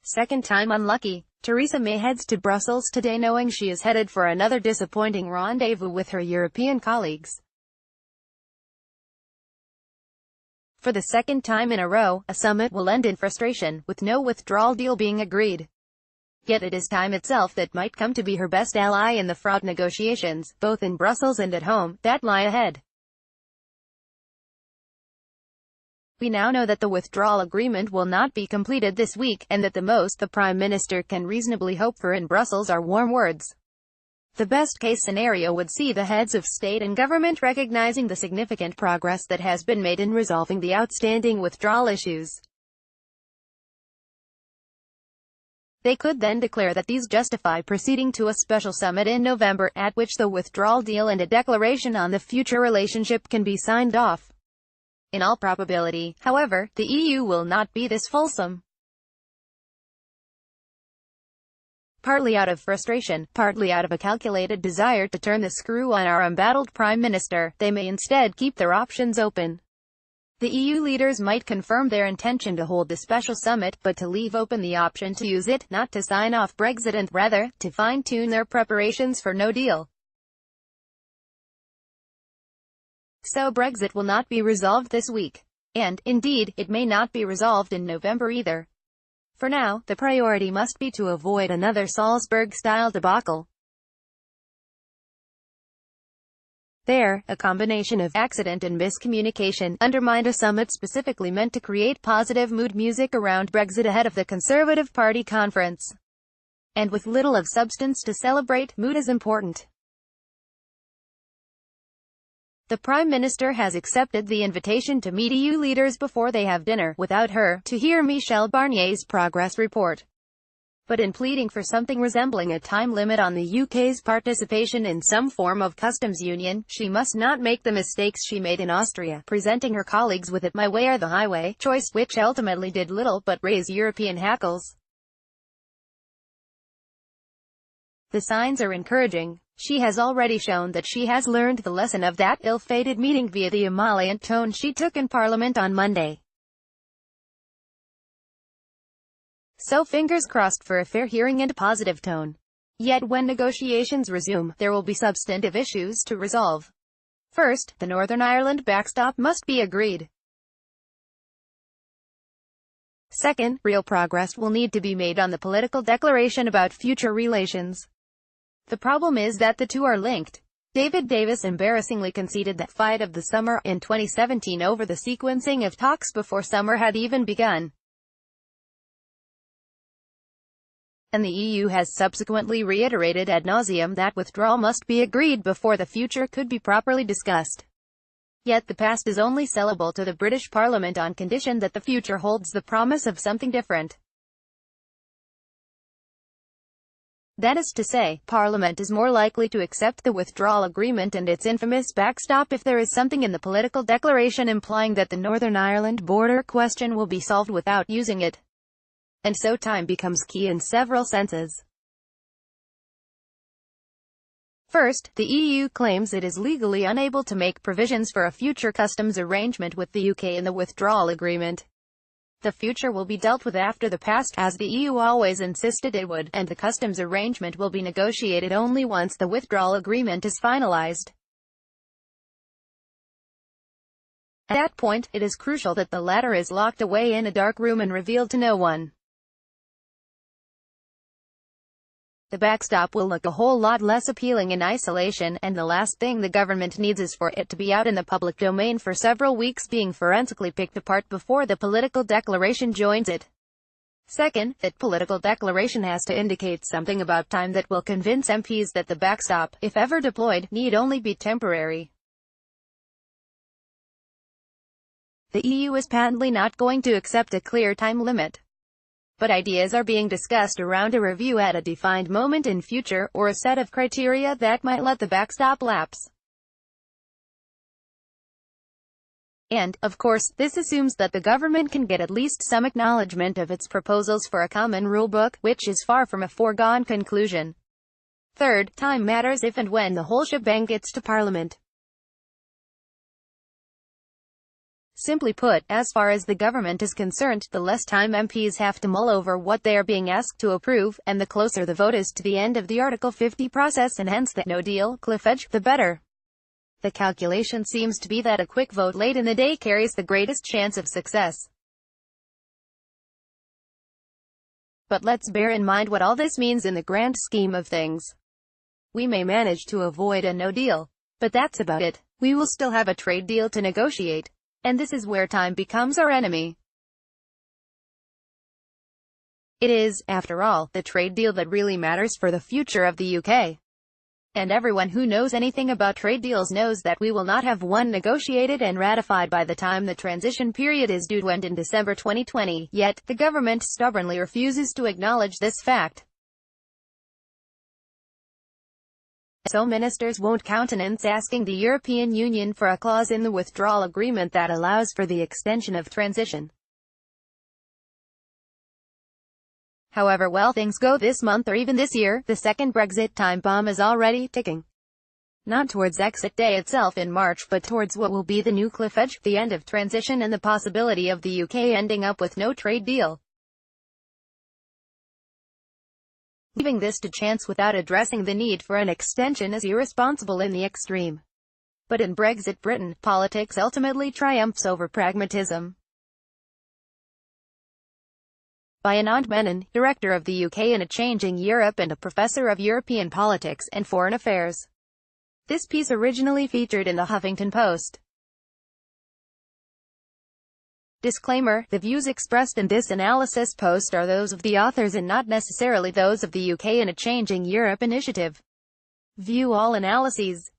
Second time unlucky. Theresa May heads to Brussels today knowing she is headed for another disappointing rendezvous with her European colleagues. For the second time in a row, a summit will end in frustration, with no withdrawal deal being agreed. Yet it is time itself that might come to be her best ally in the fraught negotiations, both in Brussels and at home, that lie ahead. We now know that the withdrawal agreement will not be completed this week, and that the most the Prime Minister can reasonably hope for in Brussels are warm words. The best-case scenario would see the heads of state and government recognizing the significant progress that has been made in resolving the outstanding withdrawal issues. They could then declare that these justify proceeding to a special summit in November, at which the withdrawal deal and a declaration on the future relationship can be signed off. In all probability, however, the EU will not be this fulsome. Partly out of frustration, partly out of a calculated desire to turn the screw on our embattled Prime Minister, they may instead keep their options open. The EU leaders might confirm their intention to hold the special summit, but to leave open the option to use it, not to sign off Brexit and, rather, to fine-tune their preparations for no deal. So Brexit will not be resolved this week. And, indeed, it may not be resolved in November either. For now, the priority must be to avoid another Salzburg-style debacle. There, a combination of accident and miscommunication undermined a summit specifically meant to create positive mood music around Brexit ahead of the Conservative Party conference. And with little of substance to celebrate, mood is important. The Prime Minister has accepted the invitation to meet EU leaders before they have dinner, without her, to hear Michel Barnier's progress report. But in pleading for something resembling a time limit on the UK's participation in some form of customs union, she must not make the mistakes she made in Austria, presenting her colleagues with it my way or the highway choice, which ultimately did little but raise European hackles. The signs are encouraging. She has already shown that she has learned the lesson of that ill-fated meeting via the emollient tone she took in Parliament on Monday. So fingers crossed for a fair hearing and a positive tone. Yet when negotiations resume, there will be substantive issues to resolve. First, the Northern Ireland backstop must be agreed. Second, real progress will need to be made on the political declaration about future relations. The problem is that the two are linked. David Davis embarrassingly conceded that fight of the summer in 2017 over the sequencing of talks before summer had even begun. And the EU has subsequently reiterated ad nauseum that withdrawal must be agreed before the future could be properly discussed. Yet the past is only sellable to the British Parliament on condition that the future holds the promise of something different. That is to say, Parliament is more likely to accept the withdrawal agreement and its infamous backstop if there is something in the political declaration implying that the Northern Ireland border question will be solved without using it. And so time becomes key in several senses. First, the EU claims it is legally unable to make provisions for a future customs arrangement with the UK in the withdrawal agreement. The future will be dealt with after the past, as the EU always insisted it would, and the customs arrangement will be negotiated only once the withdrawal agreement is finalized. At that point, it is crucial that the latter is locked away in a dark room and revealed to no one. The backstop will look a whole lot less appealing in isolation, and the last thing the government needs is for it to be out in the public domain for several weeks being forensically picked apart before the political declaration joins it. Second, that political declaration has to indicate something about time that will convince MPs that the backstop, if ever deployed, need only be temporary. The EU is patently not going to accept a clear time limit. But ideas are being discussed around a review at a defined moment in future, or a set of criteria that might let the backstop lapse. And, of course, this assumes that the government can get at least some acknowledgement of its proposals for a common rulebook, which is far from a foregone conclusion. Third, time matters if and when the whole shebang gets to Parliament. Simply put, as far as the government is concerned, the less time MPs have to mull over what they are being asked to approve, and the closer the vote is to the end of the Article 50 process and hence the no-deal cliff edge, the better. The calculation seems to be that a quick vote late in the day carries the greatest chance of success. But let's bear in mind what all this means in the grand scheme of things. We may manage to avoid a no deal, but that's about it. We will still have a trade deal to negotiate. And this is where time becomes our enemy. It is, after all, the trade deal that really matters for the future of the UK. And everyone who knows anything about trade deals knows that we will not have one negotiated and ratified by the time the transition period is due to end in December 2020, yet, the government stubbornly refuses to acknowledge this fact. So ministers won't countenance asking the European Union for a clause in the withdrawal agreement that allows for the extension of transition. However well things go this month or even this year, the second Brexit time bomb is already ticking. Not towards exit day itself in March, but towards what will be the new cliff edge, the end of transition and the possibility of the UK ending up with no trade deal. Leaving this to chance without addressing the need for an extension is irresponsible in the extreme. But in Brexit Britain, politics ultimately triumphs over pragmatism. By Anand Menon, director of the UK in a Changing Europe and a professor of European politics and foreign affairs. This piece originally featured in the Huffington Post. Disclaimer: the views expressed in this analysis post are those of the authors and not necessarily those of the UK in a Changing Europe initiative. View all analyses.